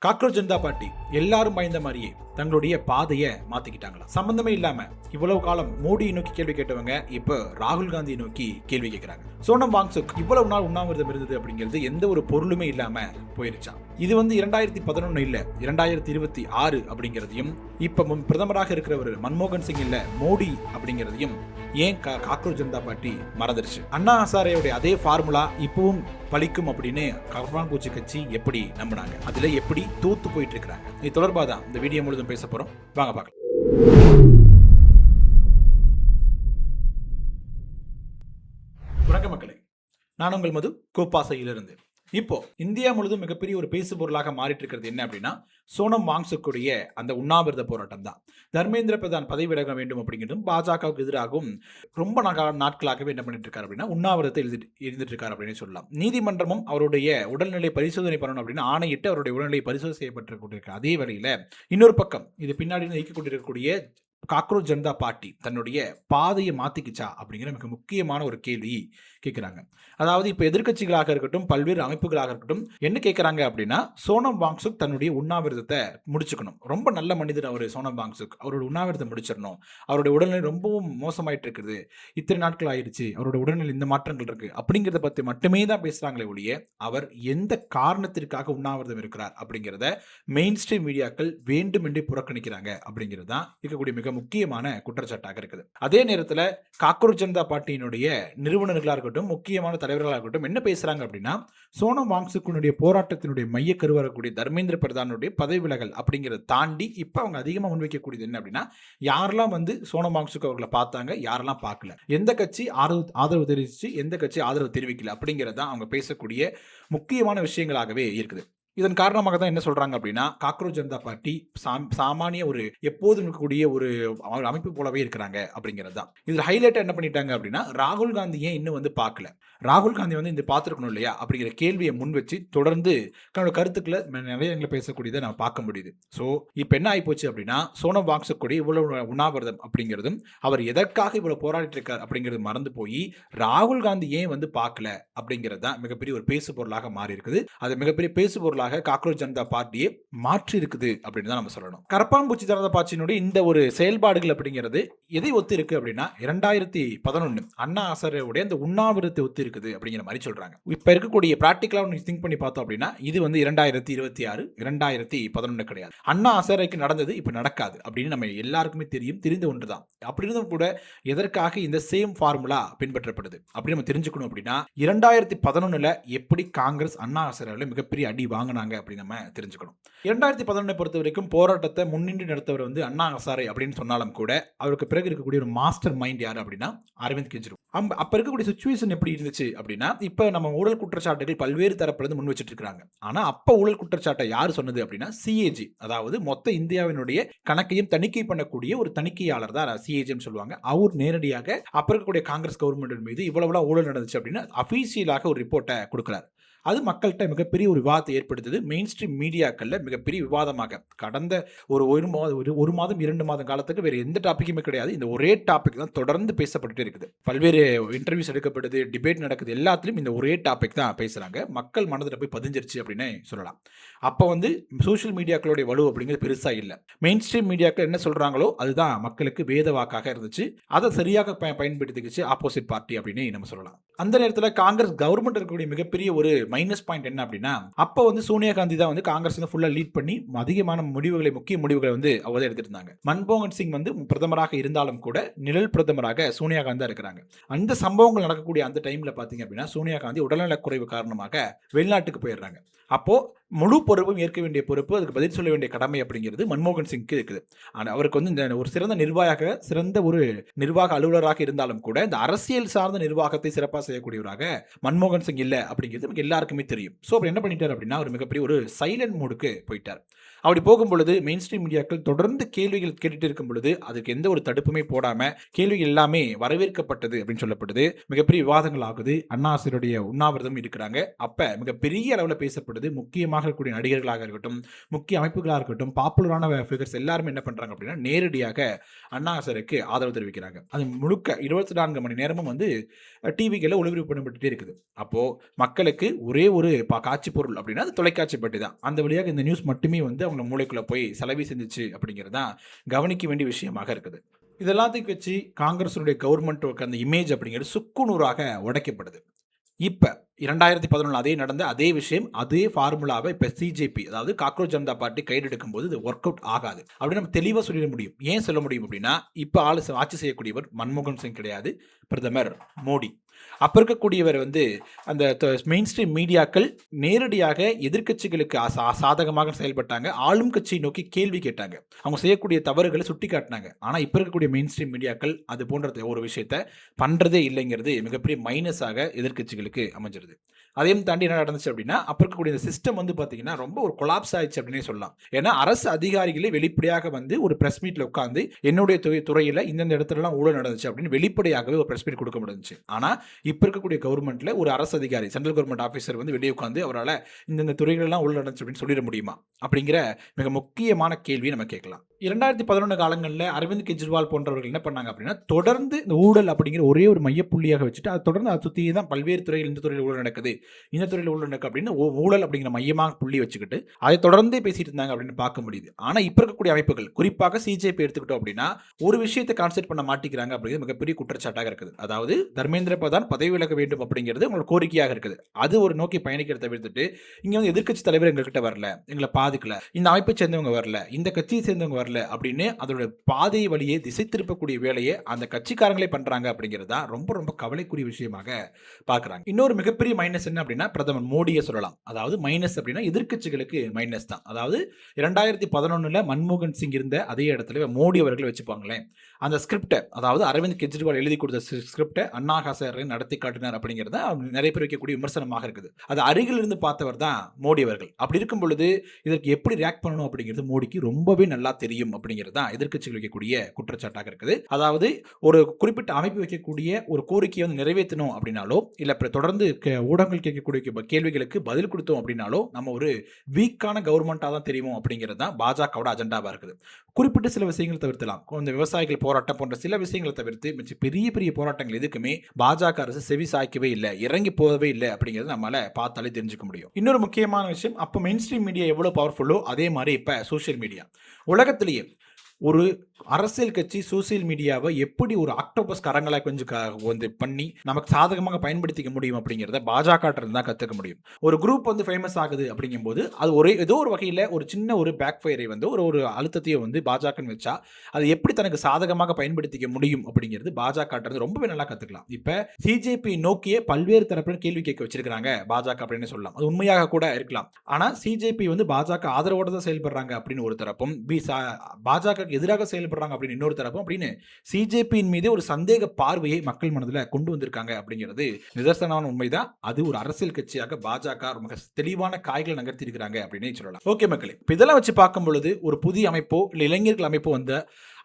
Cockroach Janata party எல்லாரும் பயந்த மாதிரியே தங்களுடைய பாதையை மாத்திக்கிட்டாங்களா? சம்பந்தமே இல்லாம இவ்வளவு காலம் மோடியை நோக்கி கேள்வி கேட்டவங்க இப்ப ராகுல் காந்தியை நோக்கி கேள்வி கேட்கிறாங்க. சோனம் வாங்சுக் இவ்வளவு நாள் உண்ணாவிரதம் இருந்தது அப்படிங்கிறது எந்த ஒரு பொருளுமே இல்லாம போயிருச்சா? இது 2011 இல்ல 2026 அப்படிங்கிறதையும் இப்ப பிரதமராக இருக்கிறவர் மன்மோகன் சிங் இல்ல மோடி அப்படிங்கிறதையும் ஏன் காக்ரோச் ஜனதா பார்ட்டி மறந்துருச்சு? அண்ணா ஹசாரேவுடைய அதே ஃபார்முலா இப்பவும் பலிக்கும் அப்படின்னு கர்பான்பூச்சி கட்சி எப்படி நம்பினாங்க? அதுல எப்படி தூத்து போயிட்டு இருக்காங்க? இது தொடர்பாக தான் இந்த வீடியோ முழுதும் பேச போறோம். வாங்க பார்க்கலாம். வணக்கம் மக்களே, நான் உங்கள் மது கோப்பாசையிலிருந்து. இப்போ இந்தியா முழுதும் மிகப்பெரிய ஒரு பேசு பொருளாக மாறிட்டு இருக்கிறது என்ன அப்படின்னா, சோனம் வாங்சுக்குடைய அந்த உண்ணாவிரத போராட்டம் தான். தர்மேந்திர பிரதான் பதவி விலக வேண்டும் அப்படிங்கிறதும் பாஜகவுக்கு எதிராகவும் ரொம்ப நாட்களாகவே என்ன பண்ணிட்டு இருக்காரு அப்படின்னா உண்ணாவிரத்தை இருந்துட்டு இருக்காரு அப்படின்னு சொல்லலாம். நீதிமன்றமும் அவருடைய உடல்நிலை பரிசோதனை பண்ணணும் அப்படின்னு ஆணையிட்டு அவருடைய உடல்நிலை பரிசோதனை செய்யப்பட்டு கொண்டிருக்காரு. அதே வேளையில இன்னொரு பக்கம் இது பின்னாடி நீக்கிக் கொண்டிருக்கக்கூடிய காக்ரோச் ஜனதா பார்ட்டி தன்னுடைய பாதையை மாத்திக்கிச்சா அப்படிங்கிற மிக முக்கியமான ஒரு கேள்வி கேட்கிறாங்க. அதாவது இப்ப எதிர்கட்சிகளாக இருக்கட்டும், பல்வேறு அமைப்புகளாக இருக்கட்டும் என்ன கேட்கிறாங்க அப்படின்னா, சோனம் வாங்சுக் தன்னுடைய உண்ணாவிரதத்தை முடிச்சுக்கணும். ரொம்ப நல்ல மனிதர் அவர் சோனம் வாங்சுக், அவரோட உண்ணாவிரதம் முடிச்சிடணும். அவருடைய உடல்நிலை ரொம்பவும் மோசமாயிட்டு இருக்குது, இத்தனை நாட்கள் ஆயிடுச்சு, அவரோட உடல்நிலை இந்த மாற்றங்கள் இருக்கு அப்படிங்கிறத பத்தி மட்டுமே தான் பேசுறாங்களே ஒழிய அவர் எந்த காரணத்திற்காக உண்ணாவிரதம் இருக்கிறார் அப்படிங்கிறத மெயின் ஸ்ட்ரீம் மீடியாக்கள் வேண்டுமென்றே புறக்கணிக்கிறாங்க அப்படிங்கிறது தான் இருக்கக்கூடிய மிக முக்கியமான குற்றச்சாட்டாக இருக்குது. அதே நேரத்தில் காக்ரோச் ஜனதா பார்ட்டியினுடைய நிறுவனர்களாக இருக்கட்டும், முக்கியமான தலைவர்களாக இருக்கட்டும் என்ன பேசுறாங்க அப்படின்னா, சோனம் வாங்சுக்குடைய போராட்டத்தினுடைய மைய கருவாகக்கூடிய தர்மேந்திர பிரதானுடைய பதவி விலகல் அப்படிங்கிறத தாண்டி இப்ப அவங்க அதிகமாக முன்வைக்கக்கூடியது என்ன அப்படின்னா, யாரெல்லாம் சோனம் வாங்சுக் அவர்களை பார்த்தாங்க, யாரெல்லாம் பார்க்கல, எந்த கட்சி ஆதரவு தெரிவிச்சு, எந்த கட்சி ஆதரவு தெரிவிக்கல அப்படிங்கிறது தான் அவங்க பேசக்கூடிய முக்கியமான விஷயங்களாகவே இருக்குது. இதன் காரணமாக தான் என்ன சொல்றாங்க அப்படின்னா, காக்ரோச் ஜனதா பார்ட்டி சாமானிய ஒரு எப்போதும் இருக்கக்கூடிய ஒரு அமைப்பு போலவே இருக்கிறாங்க அப்படிங்கிறது தான். இதில் ஹைலைட்டா என்ன பண்ணிட்டாங்க அப்படின்னா, ராகுல் காந்தி ஏன் இன்னும் பார்க்கல, ராகுல் காந்தி இந்த பார்த்துருக்கணும் இல்லையா அப்படிங்கிற கேள்வியை முன் வச்சு தொடர்ந்து தன்னோட கருத்துக்களை நிறைய பேசக்கூடியதை நம்ம பார்க்க முடியுது. ஸோ இப்போ என்ன ஆகிப்போச்சு அப்படின்னா, சோனம் வாங்சுக்குடைய இவ்வளவு உண்ணாவிரதம் அப்படிங்கிறதும் அவர் எதற்காக இவ்வளவு போராடிட்டு இருக்கார் அப்படிங்கிறது மறந்து போய் ராகுல் காந்தி ஏன் பார்க்கல அப்படிங்கிறது தான் மிகப்பெரிய ஒரு பேசு பொருளாக மாறி இருக்குது. அது மிகப்பெரிய பேசு பொருளாக காக்ரோச் ஜனதா பார்ட்டியை மாற்றி இருக்குது அப்படின்னு தான் நம்ம சொல்லணும். கரப்பான்பூச்சி ஜனதா பார்ட்டியினுடைய இந்த ஒரு செயல்பாடுகள் அப்படிங்கிறது எதை ஒத்து இருக்கு அப்படின்னா, 2011 அண்ணா ஹசாரேவுடைய அந்த உண்ணாவிரத்தை ஒத்து இருக்குது அப்படிங்கிற மாதிரி சொல்றாங்க. இப்ப இருக்கக்கூடிய பிராக்டிகலா திங்க் பண்ணி பார்த்தோம் அப்படின்னா, இது 2026 2011 கிடையாது. அண்ணா ஹசாரேக்கு நடந்தது இப்ப நடக்காது அப்படின்னு நம்ம எல்லாருக்குமே தெரிந்த ஒன்றுதான். அப்படி இருந்தும் கூட எதற்காக இந்த சேம் ஃபார்முலா பின்பற்றப்படுது அப்படின்னு நம்ம தெரிஞ்சுக்கணும். அப்படின்னா 2011 எப்படி காங்கிரஸ் அண்ணா ஹசாரேல மிகப்பெரிய அடி வாங்க அப்படி நம்ம தெரிஞ்சுக்கணும். 2011 பொறுத்த வரைக்கும் போராட்டத்தை முன்னின்று நடத்தவர் அண்ணா ஹசாரே அப்படின்னு சொன்னாலும் கூட, அவருக்கு பிறகு இருக்கக்கூடிய ஒரு மாஸ்டர் மைண்ட் யாரு அப்படின்னா அரவிந்த் கெஜ்ரிவால். அப்ப இருக்கக்கூடிய சிச்சுவேஷன் எப்படி இருந்துச்சு அப்படின்னா, இப்ப நம்ம ஊழல் குற்றச்சாட்டுகள் பல்வேறு தரப்பிலிருந்து முன் வச்சிட்டு இருக்காங்க. ஆனா அப்ப ஊழல் குற்றச்சாட்டை யாரு சொன்னது அப்படின்னா சிஏஜி, அதாவது மொத்த இந்தியாவினுடைய கணக்கையும் தணிக்கை பண்ணக்கூடிய ஒரு தணிக்கையாளர் தான் சிஏஜி சொல்லுவாங்க. அவர் நேரடியாக அப்ப இருக்கக்கூடிய காங்கிரஸ் கவர்மெண்ட் மீது இவ்வளவு ஊழல் நடந்துச்சு அப்படின்னு அபிஷியலாக ஒரு ரிப்போர்ட்டை கொடுக்கிறார். அது மக்கள்கிட்ட மிகப்பெரிய ஒரு விவாதத்தை ஏற்படுத்துது. மெயின் ஸ்ட்ரீம் மீடியாக்கள்ல மிகப்பெரிய விவாதமாக கடந்த ஒரு மாதம் 2 மாதம் காலத்துக்கு வேற எந்த டாபிக்குமே கிடையாது, இந்த ஒரே டாபிக் தான் தொடர்ந்து பேசப்பட்டு இருக்குது. பல்வேறு இன்டர்வியூஸ் எடுக்கப்படுது, டிபேட் நடக்குது, எல்லாத்திலும் இந்த ஒரே டாபிக் தான் பேசுறாங்க. மக்கள் மனதில் போய் பதிஞ்சிருச்சு அப்படின்னு சொல்லலாம். அப்போ சோசியல் மீடியாக்களுடைய வலு அப்படிங்கிறது பெருசா இல்லை. மெயின் ஸ்ட்ரீம் மீடியாக்கள் என்ன சொல்றாங்களோ அதுதான் மக்களுக்கு வேத வாக்காக இருந்துச்சு. அதை சரியாக பயன்படுத்திக்கிச்சு ஆப்போசிட் பார்ட்டி அப்படின்னு நம்ம சொல்லலாம். அந்த நேரத்தில் காங்கிரஸ் கவர்மெண்ட் இருக்கக்கூடிய மிகப்பெரிய ஒரு மைனஸ் பாயிண்ட் என்ன அப்படின்னா, அப்ப சோனியா காந்தி தான் காங்கிரஸ் ஃபுல்லா லீட் பண்ணி அதிகமான முக்கிய முடிவுகளை அவங்க எடுத்துட்டு இருந்தாங்க. மன்மோகன் சிங் பிரதமராக இருந்தாலும் கூட நிழல் பிரதமராக சோனியா காந்தி தான் இருக்கிறாங்க. அந்த சம்பவங்கள் நடக்கக்கூடிய அந்த டைம்ல பாத்தீங்க அப்படின்னா, சோனியா காந்தி உடல்நலக் குறைவு காரணமாக வெளிநாட்டுக்கு போயிடுறாங்க. அப்போ முழு பொறுப்பும் ஏற்க வேண்டிய பொறுப்பு, அதுக்கு பதில் சொல்ல வேண்டிய கடமை அப்படிங்கிறது மன்மோகன் சிங்க்கு இருக்குது. ஆனால் அவருக்கு இந்த ஒரு சிறந்த ஒரு நிர்வாக அலுவலராக இருந்தாலும் கூட இந்த அரசியல் சார்ந்த நிர்வாகத்தை சிறப்பாக செய்யக்கூடியவராக மன்மோகன் சிங் இல்லை அப்படிங்கிறது நமக்கு எல்லாருக்குமே தெரியும். ஸோ அவர் என்ன பண்ணிட்டார் அப்படின்னா, ஒரு மிகப்பெரிய ஒரு சைலண்ட் மோடுக்கு போயிட்டார். அப்படி போகும் பொழுது மெயின் ஸ்ட்ரீம் மீடியாக்கள் தொடர்ந்து கேள்விகள் கேட்டுட்டு இருக்கும் பொழுது அதுக்கு எந்த ஒரு தடுப்புமே போடாம கேள்விகள் எல்லாமே வரவேற்கப்பட்டது அப்படின்னு சொல்லப்படுது. மிகப்பெரிய விவாதங்கள் ஆகுது. அண்ணா ஹசாரேவுடைய உண்ணாவிரதம் இருக்கிறாங்க. அப்ப மிகப்பெரிய அளவில் பேசப்படுது. முக்கியமாக இருக்கக்கூடிய நடிகர்களாக இருக்கட்டும், முக்கிய அமைப்புகளாக இருக்கட்டும், பாப்புலரான ஃபிகர்ஸ் எல்லாருமே என்ன பண்றாங்க அப்படின்னா, நேரடியாக அண்ணா ஹசாரேக்கு ஆதரவு தெரிவிக்கிறாங்க. அது முழுக்க 24 மணி நேரமும் டிவிகளில் ஒளிபரப்பு பண்ணப்பட்டுட்டே இருக்குது. அப்போ மக்களுக்கு ஒரே ஒரு காட்சி பொருள் அப்படின்னா அது தொலைக்காட்சி பெட்டி தான். அந்த வழியாக இந்த நியூஸ் மட்டுமே வந்து அவங்க மூளைக்குள்ள போய் செலவி செஞ்சுச்சு அப்படிங்கிறது தான் கவனிக்க வேண்டிய விஷயமாக இருக்குது. இதெல்லாத்தையும் வச்சு காங்கிரஸுடைய கவர்மெண்ட் அந்த இமேஜ் அப்படிங்கிறது சுக்குநூறாக உடைக்கப்படுது. இப்ப 2011 அதே விஷயம், அதே ஃபார்முலாவை இப்ப சிஜேபி, அதாவது காக்ரோச் ஜனதா பார்ட்டி கையில் எடுக்கும்போது இது ஒர்க் அவுட் ஆகாது அப்படின்னு நம்ம தெளிவா சொல்லிட முடியும். ஏன் சொல்ல முடியும் அப்படின்னா, இப்ப ஆட்சி செய்யக்கூடியவர் மன்மோகன் சிங் கிடையாது, பிரதமர் மோடி. அப்ப இருக்கக்கூடியவர் வந்து அந்த மெயின் ஸ்ட்ரீம் மீடியாக்கள் நேரடியாக எதிர்க்கட்சிகளுக்கு சாதகமாக செயல்பட்டாங்க. ஆளும் கட்சியை நோக்கி கேள்வி கேட்டாங்க. அவங்க செய்யக்கூடிய தவறுகளை சுட்டி காட்டினாங்க. ஆனா இப்ப இருக்கக்கூடிய மெயின் ஸ்ட்ரீம் மீடியாக்கள் அது போன்ற ஒரு விஷயத்த பண்றதே இல்லைங்கிறது மிகப்பெரிய மைனஸாக எதிர்க்கட்சிகளுக்கு அமைஞ்சிருது. அதையும் தாண்டி என்ன நடந்துச்சு அப்படின்னா, அப்ப இருக்கக்கூடிய இந்த சிஸ்டம் வந்து பாத்தீங்கன்னா ரொம்ப ஒரு கொலாப்ஸ் ஆயிடுச்சு அப்படின்னே சொல்லலாம். ஏன்னா அரசு அதிகாரிகளே வெளிப்படையாக வந்து ஒரு பிரஸ் மீட்ல உட்கார்ந்து என்னுடைய துறையில இந்தந்த இடத்துலலாம் ஊழல் நடந்துச்சு அப்படின்னு வெளிப்படையாகவே ஒரு பிரஸ் மீட் கொடுக்க முடிஞ்சுச்சு. ஆனா இப்ப இருக்கக்கூடிய கவர்மெண்ட்ல ஒரு அரசு அதிகாரி, சென்ட்ரல் கவர்மெண்ட் ஆபீசர் வந்து வெளியே உட்கார்ந்து அவரால் இந்தந்த துறைகளெல்லாம் ஊழல் நடந்துச்சு அப்படின்னு சொல்லிட முடியுமா அப்படிங்கிற மிக முக்கியமான கேள்வியை நம்ம கேட்கலாம். 2011 காலங்களில் அரவிந்த் கெஜ்ரிவால் போன்றவர்கள் என்ன பண்ணாங்க அப்படின்னா, தொடர்ந்து இந்த ஊழல் அப்படிங்கிற ஒரே ஒரு மையப்புள்ளியாக வச்சுட்டு அது தொடர்ந்து அதை சுற்றி தான் பல்வேறு துறைகள், இந்த துறையில் ஊழல் நடக்குது, இந்த துறையில் ஊழல் நடக்குது அப்படின்னு ஊழல் அப்படிங்கிற மையமாக புள்ளி வச்சுக்கிட்டு அதை தொடர்ந்தே பேசிட்டு இருந்தாங்க அப்படின்னு பார்க்க முடியுது. ஆனால் இப்போ இருக்கக்கூடிய அமைப்புகள், குறிப்பாக சிஜேபி எடுத்துக்கிட்டோம் அப்படின்னா, ஒரு விஷயத்தை கான்சென்ட்ரேட் பண்ண மாட்டேங்கிறாங்க அப்படிங்கிறது மிகப்பெரிய குற்றச்சாட்டாக இருக்குது. அதாவது தர்மேந்திர பிரதான் பதவி விலக வேண்டும் அப்படிங்கிறது உங்களோட கோரிக்கையாக இருக்குது. அது ஒரு நோக்கி பயணிக்கிறத தவிர்த்துட்டு இங்கே வந்து எதிர்க்கட்சி தலைவர் எங்ககிட்ட வரல, எங்களை பாதிக்கல, இந்த அமைப்பை சேர்ந்தவங்க வரல, இந்த கட்சியை சேர்ந்தவங்க வரல அப்படின்னு அதோட பாதை வழியை திசை திருப்பக்கூடிய வேலையை அந்த கட்சிக்காரங்களே பண்றாங்க அப்படிங்கிறது தான் ரொம்ப ரொம்ப கவலைக்குரிய விஷயமாக பார்க்குறாங்க. இன்னொரு மிகப்பெரிய மைனஸ் என்ன அப்படின்னா, பிரதமர் மோடியை சொல்லலாம். அதாவது மைனஸ் அப்படின்னா எதிர்க்கட்சிகளுக்கு மைனஸ் தான். அதாவது 2011 மன்மோகன் சிங் இருந்த அதே இடத்துல மோடி அவர்கள் வச்சுப்பாங்களேன், அந்த ஸ்கிரிப்டை, அதாவது அரவிந்த் கெஜ்ரிவால் எழுதி கொடுத்த ஸ்கிரிப்டை அண்ணா ஹசாரே நடத்தி காட்டினார் அப்படிங்கிறது நிறைய பேர் வைக்கக்கூடிய விமர்சனமாக இருக்குது. அது அருகில் இருந்து பார்த்தவர் தான் மோடி அவர்கள். அப்படி இருக்கும் பொழுது இதற்கு எப்படி ரியாக்ட் பண்ணணும் அப்படிங்கிறது மோடிக்கு ரொம்பவே நல்லா தெரியும் அப்படிங்கிறது தான் எதிர்க்கட்சிகள் வைக்கக்கூடிய குற்றச்சாட்டாக இருக்குது. அதாவது ஒரு குறிப்பிட்ட அமைப்பு வைக்கக்கூடிய ஒரு கோரிக்கையை வந்து நிறைவேற்றணும் அப்படின்னாலோ, இல்லை தொடர்ந்து ஊடகங்கள் கேட்கக்கூடிய கேள்விகளுக்கு பதில் கொடுத்தோம் அப்படின்னாலோ நம்ம ஒரு வீக்கான கவர்மெண்ட்டாக தான் தெரியும் அப்படிங்கிறது தான் பாஜகவோட அஜெண்டாவாக இருக்குது. குறிப்பிட்ட சில விஷயங்கள் தவிர்த்தலாம், இந்த விவசாயிகள் போராட்டம் போன்ற சில விஷயங்களை தவிர்த்து பெரிய பெரிய போராட்டங்கள் எதுக்குமே பாஜக அரசு செவி சாய்க்கவே இல்லை, இறங்கி போகவே இல்லை அப்படிங்கிறது நம்மளால பார்த்தாலே தெரிஞ்சுக்க முடியும். இன்னொரு முக்கியமான விஷயம், அப்போ மெயின் ஸ்ட்ரீம் மீடியா எவ்வளவு பவர்ஃபுல்லோ அதே மாதிரி இப்ப சோசியல் மீடியா உலகத்திலேயே ஒரு அரசியல் கட்சி சோசியல் மீடியாவை எப்படி ஒரு ஆக்டோபஸ் கரங்களை கொஞ்சம் வந்து பண்ணி நமக்கு சாதகமாக பயன்படுத்திக்க முடியும் அப்படிங்கிறத பாஜக தான் கற்றுக்க முடியும். ஒரு குரூப் வந்து ஃபேமஸ் ஆகுது அப்படிங்கும்போது அது ஏதோ ஒரு வகையில் ஒரு சின்ன ஒரு பேக் ஃபயரை வந்து ஒரு அழுத்தத்தையும் வந்து பாஜகன்னு வச்சா அது எப்படி தனக்கு சாதகமாக பயன்படுத்திக்க முடியும் அப்படிங்கிறது பாஜக ரொம்பவே நல்லா கற்றுக்கலாம். இப்போ சிஜேபி நோக்கிய பல்வேறு தரப்பினர் கேள்வி கேட்க வச்சிருக்கிறாங்க பாஜக அப்படின்னு சொல்லலாம். அது உண்மையாக கூட இருக்கலாம். ஆனால் சிஜேபி வந்து பாஜக ஆதரவோடு தான் செயல்படுறாங்க அப்படின்னு ஒரு தரப்பும், பாஜக எதிராக செயல்படுறாங்க அப்படின்னு இன்னொரு தரப்பும் அப்படின்னு சிஜேபியின் மீது ஒரு சந்தேக பார்வையை மக்கள் மனதில் கொண்டு வந்திருக்காங்க அப்படிங்கிறது நிதர்சனமான உண்மைதான். அது ஒரு அரசியல் கட்சியாக பாஜக ரொம்ப தெளிவான காய்களை நகர்த்தி இருக்கிறாங்க அப்படின்னு சொல்லலாம். ஓகே மக்களே, இதெல்லாம் வச்சு பார்க்கும் பொழுது ஒரு புதிய அமைப்போ இல்லை இளைஞர்கள் அமைப்போ வந்து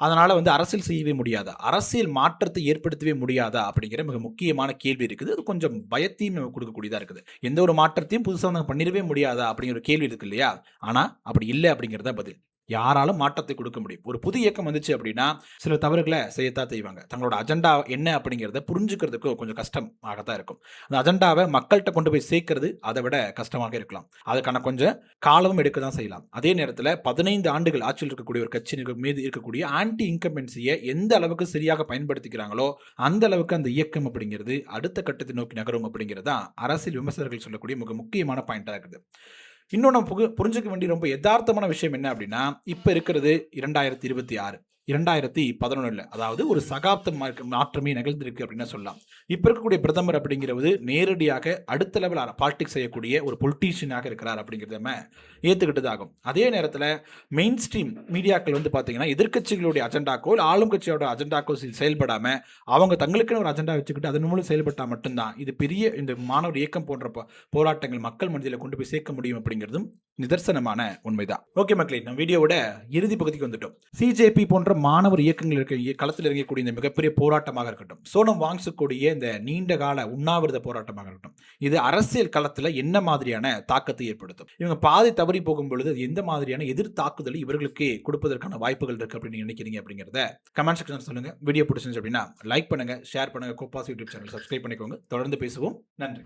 அதனால வந்து அரசியல் செய்யவே முடியாதா, அரசியல் மாற்றத்தை ஏற்படுத்தவே முடியாதா அப்படிங்கிற மிக முக்கியமான கேள்வி இருக்குது. அது கொஞ்சம் பயத்தையும் கொடுக்கக்கூடியதா இருக்குது. எந்த ஒரு மாற்றத்தையும் புதுசாக பண்ணிடவே முடியாதா அப்படிங்கிற ஒரு கேள்வி இருக்கு இல்லையா? ஆனா அப்படி இல்லை அப்படிங்கிறத பதில். யாராலும் மாற்றத்தை கொடுக்க முடியும். ஒரு புது இயக்கம் வந்துச்சு அப்படின்னா சில தவறுகளை செய்யத்தான் செய்வாங்க. தங்களோட அஜெண்டா என்ன அப்படிங்கிறத புரிஞ்சுக்கிறதுக்கு கொஞ்சம் கஷ்டமாகத்தான் இருக்கும். அந்த அஜெண்டாவை மக்கள்கிட்ட கொண்டு போய் சேர்க்கறது அதை விட கஷ்டமாக இருக்கலாம். அதுக்கான கொஞ்சம் காலமும் எடுக்க தான் செய்யலாம். அதே நேரத்தில் 15 ஆண்டுகள் ஆட்சியில் இருக்கக்கூடிய ஒரு கட்சி மீது இருக்கக்கூடிய ஆன்டி இன்கம்பென்சியை எந்த அளவுக்கு சரியாக பயன்படுத்திக்கிறாங்களோ அந்த அளவுக்கு அந்த இயக்கம் அப்படிங்கிறது அடுத்த கட்டத்தை நோக்கி நகரும் அப்படிங்கிறது தான் அரசியல் விமர்சகர்கள் சொல்லக்கூடிய மிக முக்கியமான பாயிண்டாக இருக்குது. இன்னும் நம்ம புரிஞ்சுக்க வேண்டிய ரொம்ப யதார்த்தமான விஷயம் என்ன அப்படின்னா, இப்போ இருக்கிறது 2026, 2011, அதாவது ஒரு சகாப்த மாற்றமே நிகழ்ந்திருக்கு அப்படின்னு சொல்லலாம். இப்போ இருக்கக்கூடிய பிரதமர் அப்படிங்கிறது நேரடியாக அடுத்த லெவல் பாலிடிக்ஸ் செய்யக்கூடிய ஒரு பொலிட்டீஷியனாக இருக்கிறார் அப்படிங்கிறத நம்ம ஏற்றுக்கிட்டது ஆகும். அதே நேரத்தில் மெயின் ஸ்ட்ரீம் மீடியாக்கள் வந்து பார்த்தீங்கன்னா எதிர்க்கட்சிகளுடைய அஜெண்டாக்கோ இல்லை ஆளும் கட்சியோட அஜெண்டாக்கோ செயல்படாமல் அவங்க தங்களுக்குன்னு ஒரு அஜெண்டா வச்சுக்கிட்டு அதன் மூலம் செயல்பட்டால் மட்டும்தான் இது பெரிய இந்த மாணவர் இயக்கம் போன்ற போராட்டங்கள் மக்கள் மனதில் கொண்டு போய் சேர்க்க முடியும் அப்படிங்கிறதும் நிதர்சனமான உண்மைதான். ஓகே மக்களே, நம்ம வீடியோவோட இறுதி பகுதிக்கு வந்துட்டோம். சிஜேபி போன்ற மாணவர் இயக்கங்கள் இருக்க களத்தில் இறங்கக்கூடிய இந்த மிகப்பெரிய போராட்டமாக இருக்கட்டும், சோனம் வாங்சுக்கூடிய இந்த நீண்ட கால உண்ணாவிரத போராட்டமாக இருக்கட்டும், இது அரசியல் களத்தில் என்ன மாதிரியான தாக்கத்தை ஏற்படுத்தும்? இவங்க பாதி தவறி போகும் பொழுது எந்த மாதிரியான எதிர் தாக்குதலை இவர்களுக்கு கொடுப்பதற்கான வாய்ப்புகள் இருக்கு அப்படின்னு நினைக்கிறீங்க அப்படிங்கிறத கமெண்ட் செக்ஷன் சொல்லுங்க. வீடியோ பிடிச்சிருந்துச்சு அப்படின்னா லைக் பண்ணுங்க, ஷேர் பண்ணுங்க, கோபாஸ் யூடியூப் சேனல் சப்ஸ்கிரைப் பண்ணிக்கோங்க. தொடர்ந்து பேசுவோம். நன்றி.